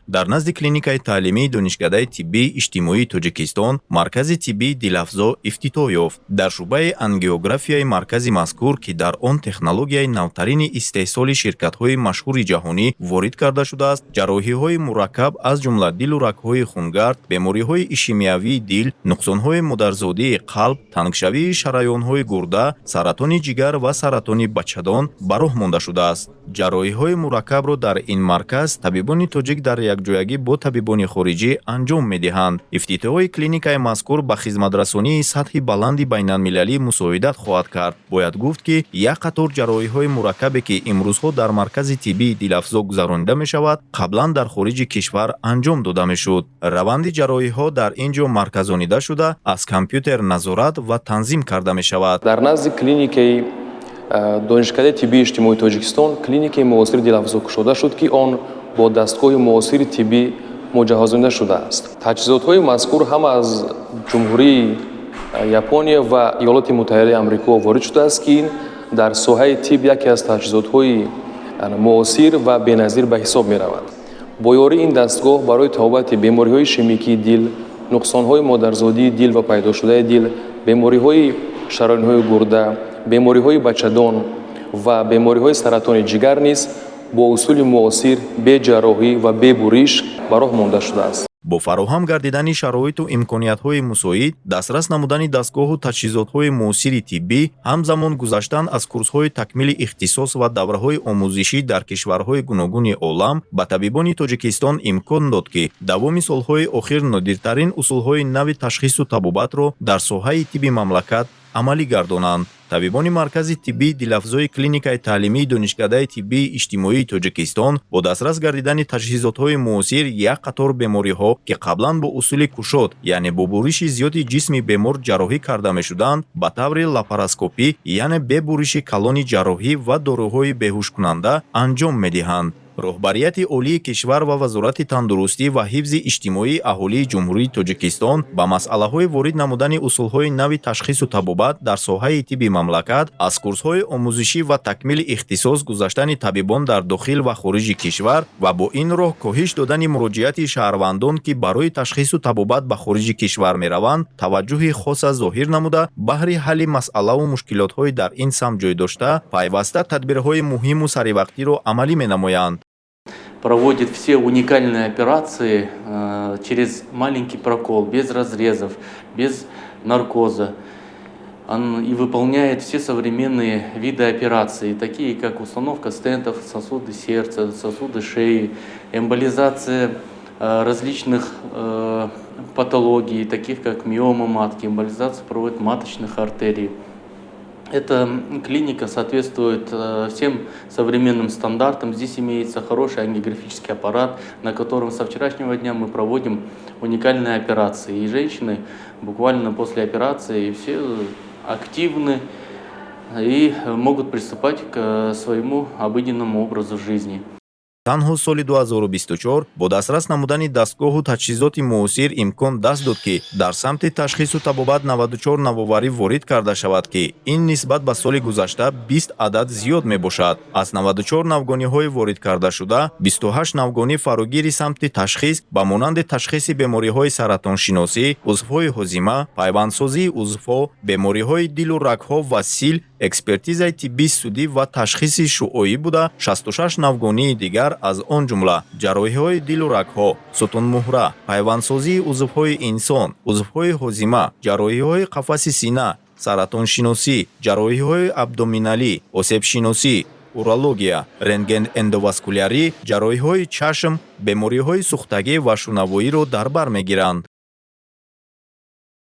дар назди клиникаи таълимии донишкадаи тиббии иҷтимоии Тоҷикистон маркази тиббии дилафзо ифтитоҳ ёфт. Дар шуъбаи ангиографияи маркази мазкур, ки дар он технологияи навтарини истеҳсоли ширкатҳои машҳури ҷаҳонӣ ворид карда шудааст, ҷарроҳиҳои мураккаб аз ҷумла дилу рагҳои хунгард, бемориҳои ишемиявии дил, нуқсонҳои модарзодии қалб, тангшавии шараёнҳои гурда, саратони ҷигар ва саратони бачадон ба роҳ монда шудааст. ҷарроҳиҳои мураккабро дар ин марказ табибони тоҷик дар якҷоягӣ бо табибони хориҷӣ анҷом медиҳанд. Ифтитоҳи клиникаи мазкур ба хизматрасонии сатҳи баланди байналмилалӣ мусоидат хоҳад кард. Бояд гуфт, ки як қатор ҷарроҳиҳои мураккабе, ки имрӯзҳо дар маркази тиббии дилафзо гузаронида мешавад, қаблан дар хориҷи кишвар анҷом дода мешуд. раванди ҷарроҳиҳо дар ин ҷо марказонида шуда, аз компютер назорат ва танзим карда мешавад. дар назди клиникаи донишкадаи тиббии иҷтимоии Тоҷикистон клиникаи муосири дилафзо кушода шуд, ки он бо дастгоҳи муосири тиббӣ муҷаҳҳазонида шудааст. таҷҳизотҳои мазкур ҳам аз ҷумҳурии Япония ва Иёлоти Муттаҳидаи Амрико ворид шудааст, ки ин дар соҳаи тиб яке аз таҷҳизотҳои муосир ва беназир ба ҳисоб меравад. бо ёрии ин дастгоҳ барои табобати бемориҳои ишемикии дил, нуқсонҳои модарзодии дил ва пайдошудаи дил, бемориҳои шароёнҳои гурда, бемориҳои бачадон ва бемориҳои саратони ҷигар низ бо усули муосир бе ҷарроҳӣ ва бе буриш ба роҳ монда шудааст. бо фароҳам гардидани шароиту имкониятҳои мусоид, дастрас намудани дастгоҳу таҷҳизотҳои муосири тиббӣ, ҳамзамон гузаштан аз курсҳои такмили ихтисос ва давраҳои омӯзишӣ дар кишварҳои гуногуни олам ба табибони Тоҷикистон имкон дод, ки давоми солҳои охир нодиртарин усулҳои нави ташхису табобатро дар соҳаи тибби мамлакат амалӣ гардонанд. табибони маркази тиббии дилафзои клиникаи таълимии донишкадаи тиббии иҷтимоии Тоҷикистон бо дастрас гардидани таҷҳизотҳои муосир як қатор бемориҳо, ки қаблан бо усули кушод, яъне бо буриши зиёди ҷисми бемор ҷарроҳӣ карда мешуданд, ба таври лапароскопӣ, яъне бе буриши калони ҷарроҳӣ ва доруҳои беҳушкунанда анҷом медиҳанд. роҳбарияти олии кишвар ва вазорати тандурустӣ ва ҳифзи иҷтимоии аҳолии ҷумҳурии Тоҷикистон ба масъалаҳои ворид намудани усулҳои нави ташхису табобат дар соҳаи тибби мамлакат, аз курсҳои омӯзишӣ ва такмили ихтисос гузаштани табибон дар дохил ва хориҷи кишвар ва бо ин роҳ коҳиш додани муроҷиати шаҳрвандон, ки барои ташхису табобат ба хориҷи кишвар мераванд, таваҷҷӯҳи хоса зоҳир намуда, баҳри ҳалли масъалаву мушкилотҳои дар ин самт ҷой дошта, пайваста тадбирҳои муҳиму саривақтиро амалӣ менамоянд. Проводит все уникальные операции через маленький прокол, без разрезов, без наркоза. И выполняет все современные виды операций, такие как установка стентов в сосуды сердца, сосуды шеи, эмболизация различных патологий, таких как миома матки, эмболизация проводит маточных артерий. Эта клиника соответствует всем современным стандартам. Здесь имеется хороший ангиографический аппарат, на котором со вчерашнего дня мы проводим уникальные операции. И женщины буквально после операции все активны и могут приступать к своему обыденному образу жизни. танҳо соли 2024 бо дастрас намудани дастгоҳу таҷҳизоти муосир имкон даст дод, ки дар самти ташхису табобат 94 навоварӣ ворид карда шавад, ки ин нисбат ба соли гузашта 20 адад зиёд мебошад. аз 94 навгониҳои ворид карда шуда, 28 навгонӣ фарогири самти ташхис ба монанди ташхиси бемориҳои саратоншиносӣ, узвҳои ҳозима, пайвандсозии узвҳо, бемориҳои дилу рагҳо ва сил, экспертизаи тиббии судӣ ва ташхиси шуоӣ буда, 66 навгонии дигар, аз он ҷумла ҷарроҳиҳои дилу рагҳо, сутунмуҳра, пайвандсозии узвҳои инсон, узвҳои ҳозима, ҷарроҳиҳои қафаси сина, саратоншиносӣ, ҷарроҳиҳои абдоминалӣ, осебшиносӣ, урология, рентгенэндоваскулярӣ, ҷарроҳиҳои чашм, бемориҳои сухтагӣ ва шунавоиро дар бар мегиранд.